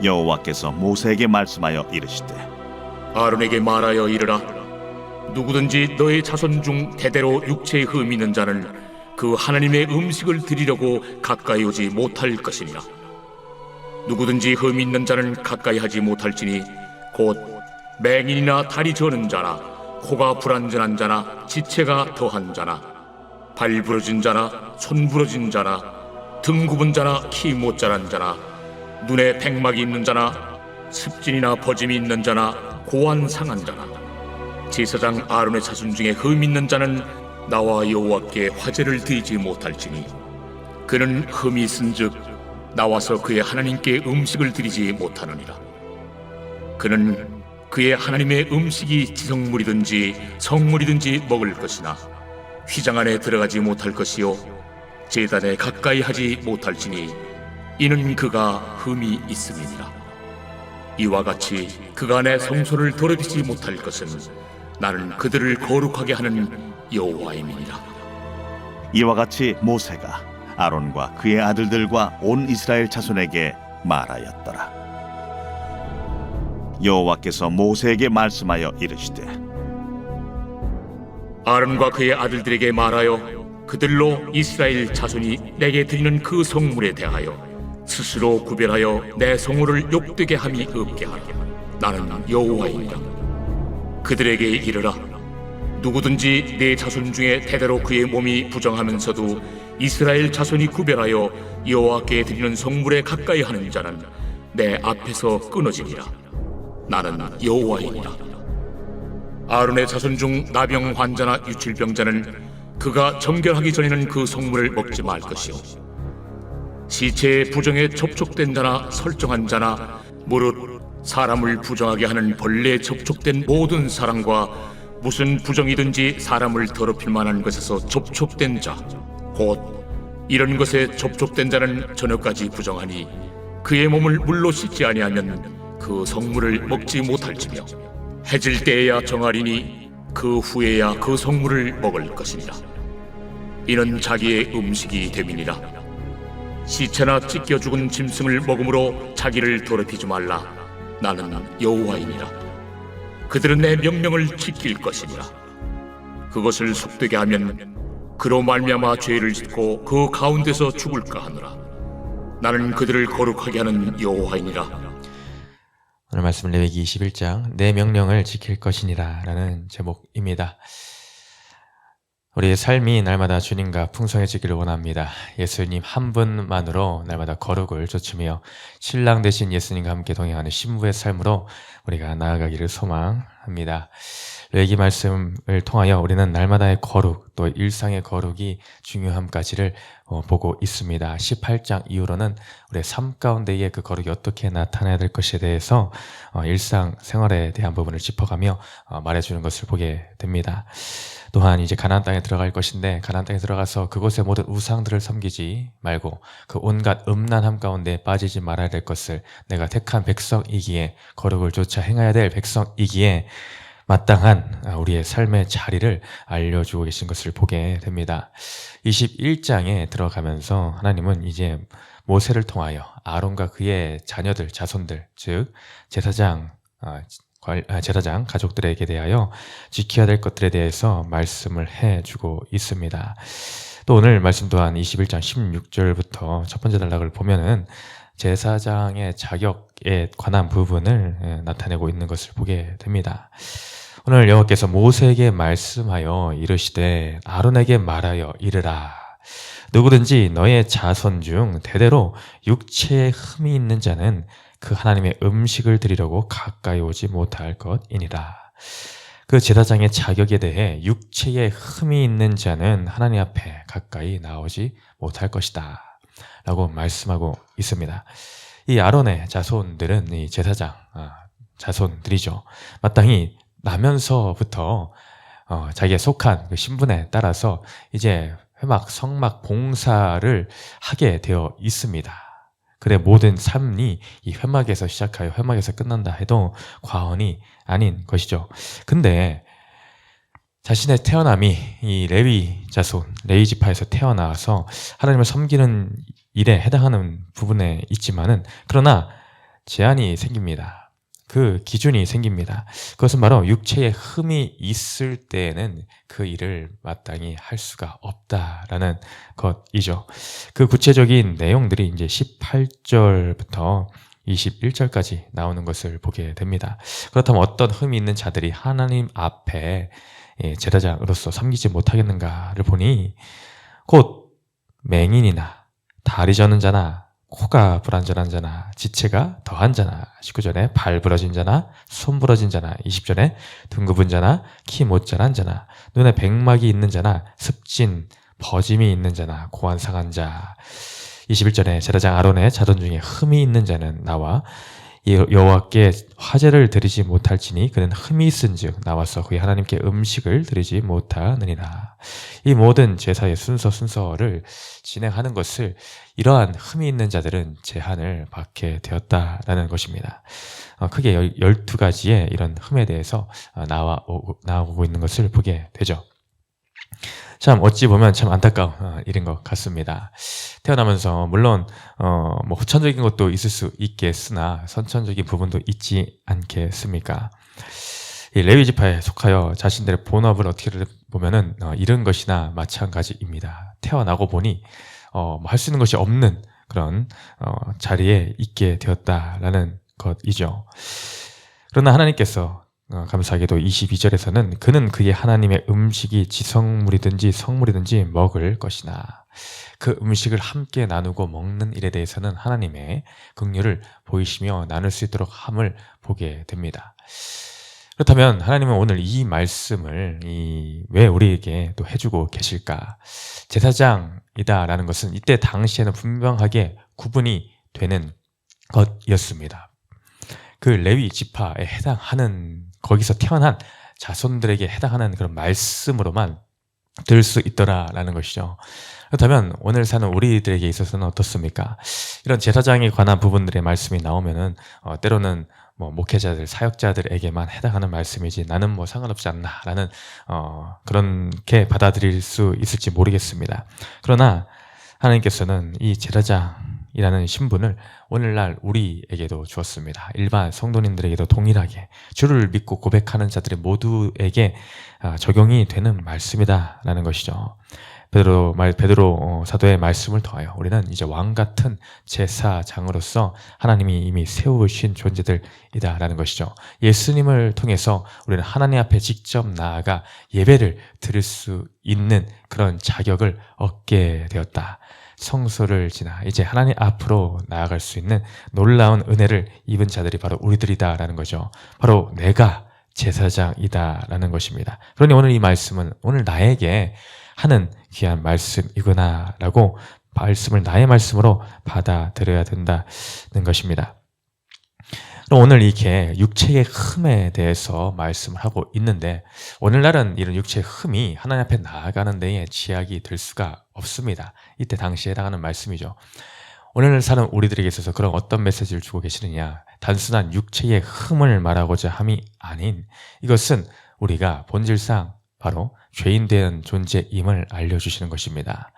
여호와께서 모세에게 말씀하여 이르시되 아론에게 말하여 이르라. 누구든지 너의 자손 중 대대로 육체에 흠이 있는 자는 그 하나님의 음식을 드리려고 가까이 오지 못할 것이니라. 누구든지 흠이 있는 자는 가까이 하지 못할지니 곧 맹인이나 다리 저는 자나 코가 불완전한 자나 지체가 더한 자나 발 부러진 자나 손 부러진 자나 등 굽은 자나 키 못 자란 자나 눈에 백막이 있는 자나 습진이나 버짐이 있는 자나 고안 상한 자나 제사장 아론의 자손 중에 흠 있는 자는 나와 여호와께 화제를 드리지 못할지니 그는 흠이 있은즉 나와서 그의 하나님께 음식을 드리지 못하느니라. 그는 그의 하나님의 음식이 지성물이든지 성물이든지 먹을 것이나 휘장 안에 들어가지 못할 것이요 제단에 가까이 하지 못할지니 이는 그가 흠이 있음이니라. 이와 같이 그가 내 성소를 더럽히지 못할 것은 나는 그들을 거룩하게 하는 여호와임이니라. 이와 같이 모세가 아론과 그의 아들들과 온 이스라엘 자손에게 말하였더라. 여호와께서 모세에게 말씀하여 이르시되 아론과 그의 아들들에게 말하여 그들로 이스라엘 자손이 내게 드리는 그 성물에 대하여 스스로 구별하여 내 성물을 욕되게 함이 없게 하라. 나는 여호와이니라. 그들에게 이르라. 누구든지 내 자손 중에 대대로 그의 몸이 부정하면서도 이스라엘 자손이 구별하여 여호와께 드리는 성물에 가까이 하는 자는 내 앞에서 끊어지리라. 나는 여호와이니라. 아론의 자손 중 나병 환자나 유칠병자는 그가 정결하기 전에는 그 성물을 먹지 말 것이요 시체의 부정에 접촉된 자나 설정한 자나 무릇 사람을 부정하게 하는 벌레에 접촉된 모든 사람과 무슨 부정이든지 사람을 더럽힐 만한 것에서 접촉된 자 곧 이런 것에 접촉된 자는 저녁까지 부정하니 그의 몸을 물로 씻지 아니하면 그 성물을 먹지 못할지며 해질 때에야 정하리니 그 후에야 그 성물을 먹을 것이니라. 이는 자기의 음식이 됨이니라. 시체나 찢겨 죽은 짐승을 먹음으로 자기를 더럽히지 말라. 나는 여호와이니라. 그들은 내 명령을 지킬 것이니라. 그것을 속되게 하면 그로 말미암아 죄를 짓고 그 가운데서 죽을까 하노라. 나는 그들을 거룩하게 하는 여호와이니라. 오늘 말씀 레위기 21장 내 명령을 지킬 것이니라 라는 제목입니다. 우리의 삶이 날마다 주님과 풍성해지기를 원합니다. 예수님 한 분만으로 날마다 거룩을 좇으며 신랑 되신 예수님과 함께 동행하는 신부의 삶으로 우리가 나아가기를 소망합니다. 레위기 말씀을 통하여 우리는 날마다의 거룩 또 일상의 거룩이 중요함까지를 보고 있습니다. 18장 이후로는 우리의 삶 가운데의 그 거룩이 어떻게 나타나야 될 것에 대해서 일상 생활에 대한 부분을 짚어가며 말해주는 것을 보게 됩니다. 또한 이제 가나안 땅에 들어갈 것인데 가나안 땅에 들어가서 그곳의 모든 우상들을 섬기지 말고 그 온갖 음란함 가운데 빠지지 말아야 될 것을 내가 택한 백성이기에 거룩을 좇아 행해야 될 백성이기에 마땅한 우리의 삶의 자리를 알려주고 계신 것을 보게 됩니다. 21장에 들어가면서 하나님은 이제 모세를 통하여 아론과 그의 자녀들, 자손들, 즉 제사장 가족들에게 대하여 지켜야 될 것들에 대해서 말씀을 해주고 있습니다. 또 오늘 말씀 또한 21장 16절부터 첫 번째 단락을 보면은 제사장의 자격에 관한 부분을 나타내고 있는 것을 보게 됩니다. 오늘 여호와께서 모세에게 말씀하여 이르시되 아론에게 말하여 이르라. 누구든지 너의 자손 중 대대로 육체에 흠이 있는 자는 그 하나님의 음식을 드리려고 가까이 오지 못할 것이니라. 그 제사장의 자격에 대해 육체에 흠이 있는 자는 하나님 앞에 가까이 나오지 못할 것이다 라고 말씀하고 있습니다. 이 아론의 자손들은 이 제사장 자손들이죠. 마땅히 나면서부터 자기에 속한 그 신분에 따라서 이제 회막, 성막 봉사를 하게 되어 있습니다. 그래 모든 삶이 이 회막에서 시작하여 회막에서 끝난다 해도 과언이 아닌 것이죠. 근데 자신의 태어남이 이 레위 자손, 레위 지파에서 태어나서 하나님을 섬기는 일에 해당하는 부분에 있지만은 그러나 제한이 생깁니다. 그 기준이 생깁니다. 그것은 바로 육체에 흠이 있을 때에는 그 일을 마땅히 할 수가 없다라는 것이죠. 그 구체적인 내용들이 이제 18절부터 21절까지 나오는 것을 보게 됩니다. 그렇다면 어떤 흠이 있는 자들이 하나님 앞에 제사장으로서 섬기지 못하겠는가를 보니 곧 맹인이나 다리 저는 자나 코가 불안전한 자나 지체가 더한 자나 19절에 발 부러진 자나 손 부러진 자나 20절에 등 굽은 자나 키 못 자란 자나 눈에 백막이 있는 자나 습진 버짐이 있는 자나 고안 상한 자 21절에 제사장 아론의 자손 중에 흠이 있는 자는 나와 여호와께 화제를 드리지 못할지니 그는 흠이 있은즉 나와서 그의 하나님께 음식을 드리지 못하느니라. 이 모든 제사의 순서를 진행하는 것을 이러한 흠이 있는 자들은 제한을 받게 되었다라는 것입니다. 크게 12가지의 이런 흠에 대해서 나오고 있는 것을 보게 되죠. 참 어찌 보면 참 안타까운 일인 것 같습니다. 태어나면서 물론 뭐 후천적인 것도 있을 수 있겠으나 선천적인 부분도 있지 않겠습니까? 이 레위 지파에 속하여 자신들의 본업을 어떻게 보면은 잃은 것이나 마찬가지입니다. 태어나고 보니 할 수 있는 것이 없는 그런 자리에 있게 되었다라는 것이죠. 그러나 하나님께서 감사하게도 22절에서는 그는 그의 하나님의 음식이 지성물이든지 성물이든지 먹을 것이나 그 음식을 함께 나누고 먹는 일에 대해서는 하나님의 긍휼을 보이시며 나눌 수 있도록 함을 보게 됩니다. 그렇다면 하나님은 오늘 이 말씀을 왜 우리에게 또 해주고 계실까? 제사장이다라는 것은 이때 당시에는 분명하게 구분이 되는 것이었습니다. 그 레위 지파에 해당하는 거기서 태어난 자손들에게 해당하는 그런 말씀으로만 들 수 있더라라는 것이죠. 그렇다면 오늘 사는 우리들에게 있어서는 어떻습니까? 이런 제사장에 관한 부분들의 말씀이 나오면은 때로는 목회자들, 사역자들에게만 해당하는 말씀이지 나는 뭐 상관없지 않나라는 그렇게 받아들일 수 있을지 모르겠습니다. 그러나 하나님께서는 이 제사장이라는 신분을 오늘날 우리에게도 주었습니다. 일반 성도님들에게도 동일하게 주를 믿고 고백하는 자들의 모두에게 적용이 되는 말씀이다라는 것이죠. 베드로 사도의 말씀을 더하여 우리는 이제 왕 같은 제사장으로서 하나님이 이미 세우신 존재들이다라는 것이죠. 예수님을 통해서 우리는 하나님 앞에 직접 나아가 예배를 드릴 수 있는 그런 자격을 얻게 되었다. 성소를 지나 이제 하나님 앞으로 나아갈 수 있는 놀라운 은혜를 입은 자들이 바로 우리들이다라는 거죠. 바로 내가 제사장이다라는 것입니다. 그러니 오늘 이 말씀은 오늘 나에게 하는 귀한 말씀이구나라고 말씀을 나의 말씀으로 받아들여야 된다는 것입니다. 그럼 오늘 이렇게 육체의 흠에 대해서 말씀을 하고 있는데 오늘날은 이런 육체의 흠이 하나님 앞에 나아가는 데에 제약이 될 수가 없습니다. 이때 당시에 해당하는 말씀이죠. 오늘 사는 우리들에게 있어서 그런 어떤 메시지를 주고 계시느냐, 단순한 육체의 흠을 말하고자 함이 아닌 이것은 우리가 본질상 바로 죄인된 존재임을 알려주시는 것입니다.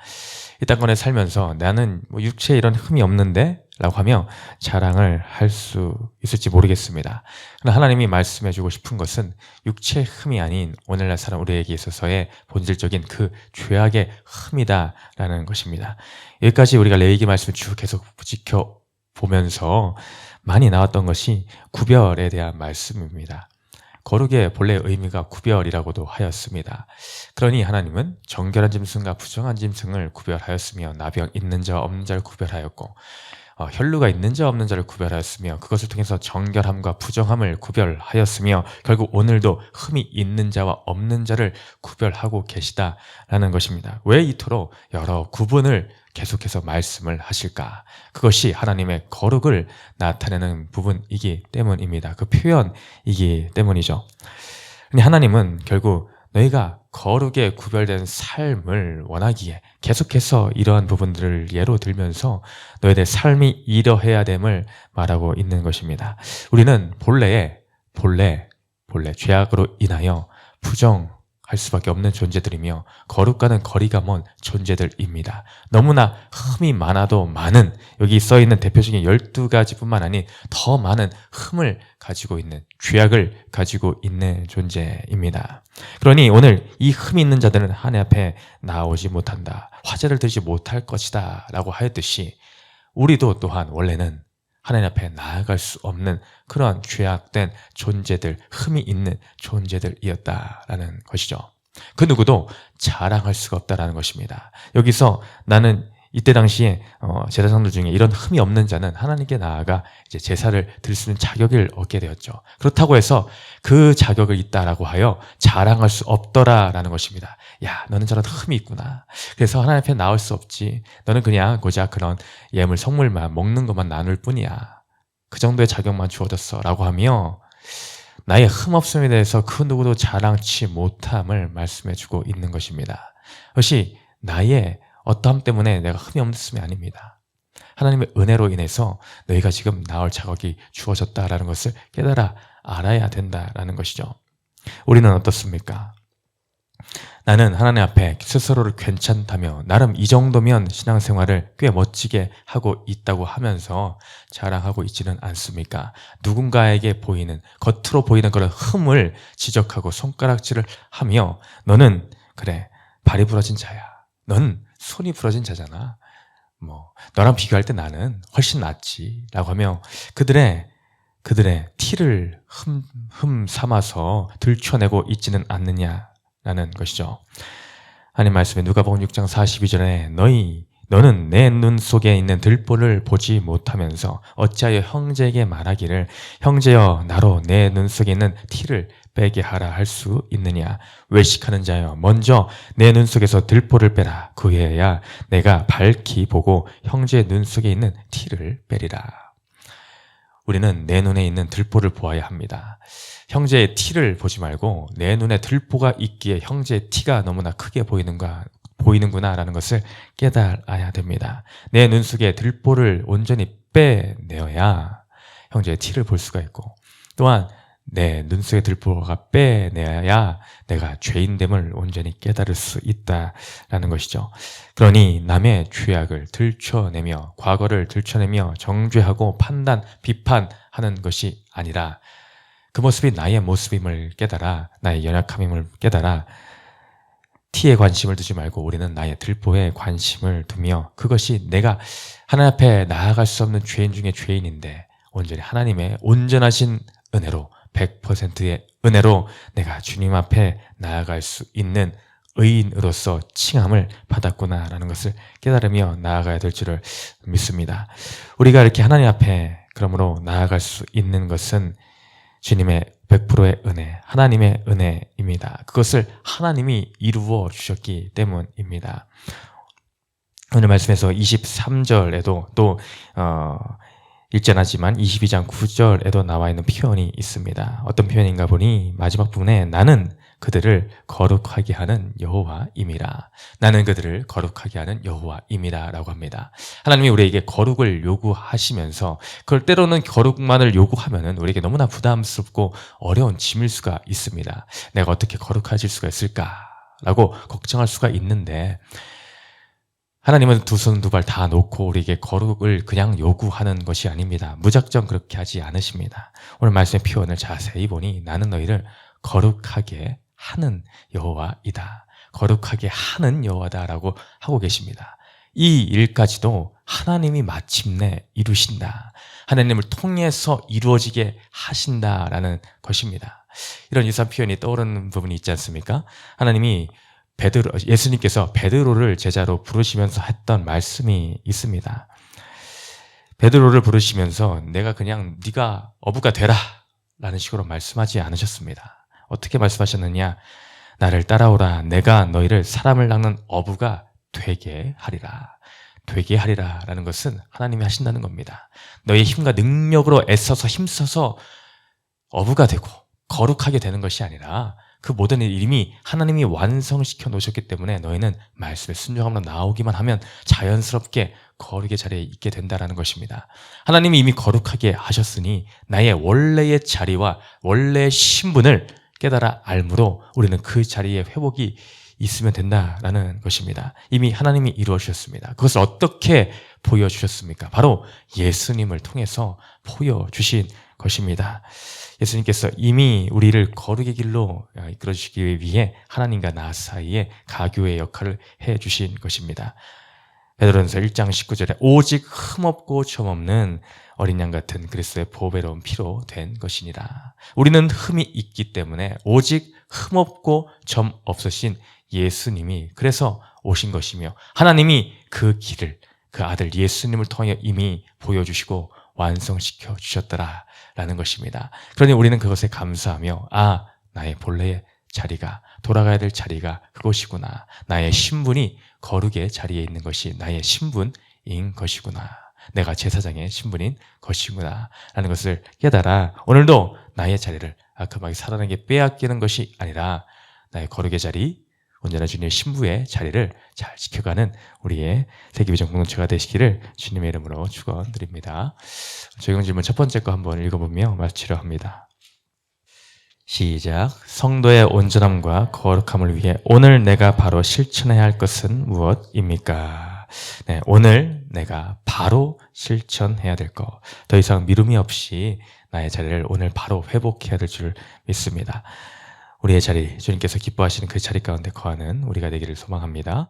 이 땅권에 살면서 나는 육체에 이런 흠이 없는데 라고 하며 자랑을 할 수 있을지 모르겠습니다. 그러나 하나님이 말씀해주고 싶은 것은 육체의 흠이 아닌 오늘날 사람 우리에게 있어서의 본질적인 그 죄악의 흠이다라는 것입니다. 여기까지 우리가 레위기 말씀을 쭉 계속 지켜보면서 많이 나왔던 것이 구별에 대한 말씀입니다. 거룩의 본래 의미가 구별이라고도 하였습니다. 그러니 하나님은 정결한 짐승과 부정한 짐승을 구별하였으며 나병 있는 자 없는 자를 구별하였고 혈루가 있는 자 없는 자를 구별하였으며 그것을 통해서 정결함과 부정함을 구별하였으며 결국 오늘도 흠이 있는 자와 없는 자를 구별하고 계시다라는 것입니다. 왜 이토록 여러 구분을 계속해서 말씀을 하실까? 그것이 하나님의 거룩을 나타내는 부분이기 때문입니다. 그 표현이기 때문이죠. 하나님은 결국 너희가 거룩에 구별된 삶을 원하기에 계속해서 이러한 부분들을 예로 들면서 너희들의 삶이 이러해야 됨을 말하고 있는 것입니다. 우리는 본래 죄악으로 인하여 부정 할 수밖에 없는 존재들이며 거룩과는 거리가 먼 존재들입니다. 너무나 흠이 많아도 많은, 여기 써있는 대표적인 12가지뿐만 아닌 더 많은 흠을 가지고 있는, 죄악을 가지고 있는 존재입니다. 그러니 오늘 이 흠이 있는 자들은 하나님 앞에 나오지 못한다, 화제를 들지 못할 것이다 라고 하였듯이 우리도 또한 원래는 하나님 앞에 나아갈 수 없는 그런 죄악된 존재들, 흠이 있는 존재들이었다라는 것이죠. 그 누구도 자랑할 수가 없다라는 것입니다. 여기서 나는 이때 당시에 제사장들 중에 이런 흠이 없는 자는 하나님께 나아가 이제 제사를 드릴 수 있는 자격을 얻게 되었죠. 그렇다고 해서 그 자격을 있다라고 하여 자랑할 수 없더라라는 것입니다. 야, 너는 저런 흠이 있구나. 그래서 하나님 앞에 나올 수 없지. 너는 그냥 고작 그런 예물, 성물만 먹는 것만 나눌 뿐이야. 그 정도의 자격만 주어졌어 라고 하며 나의 흠없음에 대해서 그 누구도 자랑치 못함을 말씀해주고 있는 것입니다. 그것이 나의 어떠함 때문에 내가 흠이 없음이 아닙니다. 하나님의 은혜로 인해서 너희가 지금 나올 자격이 주어졌다라는 것을 깨달아 알아야 된다라는 것이죠. 우리는 어떻습니까? 나는 하나님 앞에 스스로를 괜찮다며 나름 이 정도면 신앙생활을 꽤 멋지게 하고 있다고 하면서 자랑하고 있지는 않습니까? 누군가에게 보이는, 겉으로 보이는 그런 흠을 지적하고 손가락질을 하며 너는 그래, 발이 부러진 자야. 넌 손이 부러진 자잖아. 너랑 비교할 때 나는 훨씬 낫지 라고 하며 그들의 티를 흠 삼아서 들춰내고 있지는 않느냐라는 것이죠. 하나님 말씀에 누가복음 6장 42절에 너는 내 눈 속에 있는 들보를 보지 못하면서 어찌하여 형제에게 말하기를 형제여 나로 내 눈 속에 있는 티를 빼게 하라 할 수 있느냐. 외식하는 자여 먼저 내 눈 속에서 들보를 빼라. 그해야 내가 밝히 보고 형제의 눈 속에 있는 티를 빼리라. 우리는 내 눈에 있는 들보를 보아야 합니다. 형제의 티를 보지 말고 내 눈에 들보가 있기에 형제의 티가 너무나 크게 보이는구나라는 것을 깨달아야 됩니다. 내 눈 속에 들보를 온전히 빼내어야 형제의 티를 볼 수가 있고 또한 내 눈 속에 들보가 빼내야 내가 죄인됨을 온전히 깨달을 수 있다라는 것이죠. 그러니 남의 죄악을 들춰내며 과거를 들춰내며 정죄하고 판단, 비판하는 것이 아니라 그 모습이 나의 모습임을 깨달아 나의 연약함임을 깨달아 티에 관심을 두지 말고 우리는 나의 들보에 관심을 두며 그것이 내가 하나님 앞에 나아갈 수 없는 죄인 중에 죄인인데 온전히 하나님의 온전하신 은혜로 100%의 은혜로 내가 주님 앞에 나아갈 수 있는 의인으로서 칭함을 받았구나라는 것을 깨달으며 나아가야 될 줄을 믿습니다. 우리가 이렇게 하나님 앞에 그러므로 나아갈 수 있는 것은 주님의 100%의 은혜, 하나님의 은혜입니다. 그것을 하나님이 이루어 주셨기 때문입니다. 오늘 말씀에서 23절에도 또 일전하지만 22장 9절에도 나와 있는 표현이 있습니다. 어떤 표현인가 보니 마지막 부분에 나는 그들을 거룩하게 하는 여호와임이라. 나는 그들을 거룩하게 하는 여호와임이라 라고 합니다. 하나님이 우리에게 거룩을 요구하시면서 그걸 때로는 거룩만을 요구하면 우리에게 너무나 부담스럽고 어려운 짐일 수가 있습니다. 내가 어떻게 거룩해질 수가 있을까라고 걱정할 수가 있는데 하나님은 두 손 두 발 다 놓고 우리에게 거룩을 그냥 요구하는 것이 아닙니다. 무작정 그렇게 하지 않으십니다. 오늘 말씀의 표현을 자세히 보니 나는 너희를 거룩하게 하는 여호와이다. 거룩하게 하는 여호와다라고 하고 계십니다. 이 일까지도 하나님이 마침내 이루신다. 하나님을 통해서 이루어지게 하신다라는 것입니다. 이런 유사한 표현이 떠오르는 부분이 있지 않습니까? 하나님이 예수님께서 베드로를 제자로 부르시면서 했던 말씀이 있습니다. 베드로를 부르시면서 내가 그냥 네가 어부가 되라 라는 식으로 말씀하지 않으셨습니다. 어떻게 말씀하셨느냐? 나를 따라오라. 내가 너희를 사람을 낚는 어부가 되게 하리라. 되게 하리라 라는 것은 하나님이 하신다는 겁니다. 너희의 힘과 능력으로 애써서 힘써서 어부가 되고 거룩하게 되는 것이 아니라 그 모든 일 이미 하나님이 완성시켜 놓으셨기 때문에 너희는 말씀에 순종함으로 나오기만 하면 자연스럽게 거룩의 자리에 있게 된다는 것입니다. 하나님이 이미 거룩하게 하셨으니 나의 원래의 자리와 원래의 신분을 깨달아 알므로 우리는 그 자리에 회복이 있으면 된다라는 것입니다. 이미 하나님이 이루어 주셨습니다. 그것을 어떻게 보여주셨습니까? 바로 예수님을 통해서 보여주신 것입니다. 예수님께서 이미 우리를 거룩의 길로 이끌어 주시기 위해 하나님과 나 사이에 가교의 역할을 해주신 것입니다. 베드로전서 1장 19절에 오직 흠없고 점없는 어린 양 같은 그리스도의 보배로운 피로 된 것이니라. 우리는 흠이 있기 때문에 오직 흠없고 점 없으신 예수님이 그래서 오신 것이며 하나님이 그 길을 그 아들 예수님을 통하여 이미 보여주시고 완성시켜 주셨더라라는 것입니다. 그러니 우리는 그것에 감사하며 나의 본래의 자리가 돌아가야 될 자리가 그것이구나. 나의 신분이 거룩의 자리에 있는 것이 나의 신분인 것이구나. 내가 제사장의 신분인 것이구나 라는 것을 깨달아 오늘도 나의 자리를 아큼하게 사단에게 빼앗기는 것이 아니라 나의 거룩의 자리, 언제나 주님의 신부의 자리를 잘 지켜가는 우리의 세계비전 공동체가 되시기를 주님의 이름으로 축원드립니다. 적용 질문 첫 번째 거 한번 읽어보며 마치려 합니다. 시작. 성도의 온전함과 거룩함을 위해 오늘 내가 바로 실천해야 할 것은 무엇입니까? 네, 오늘 내가 바로 실천해야 될 것. 더 이상 미rum이 없이 나의 자리를 오늘 바로 회복해야 될 줄 믿습니다. 우리의 자리, 주님께서 기뻐하시는 그 자리 가운데 거하는 우리가 되기를 소망합니다.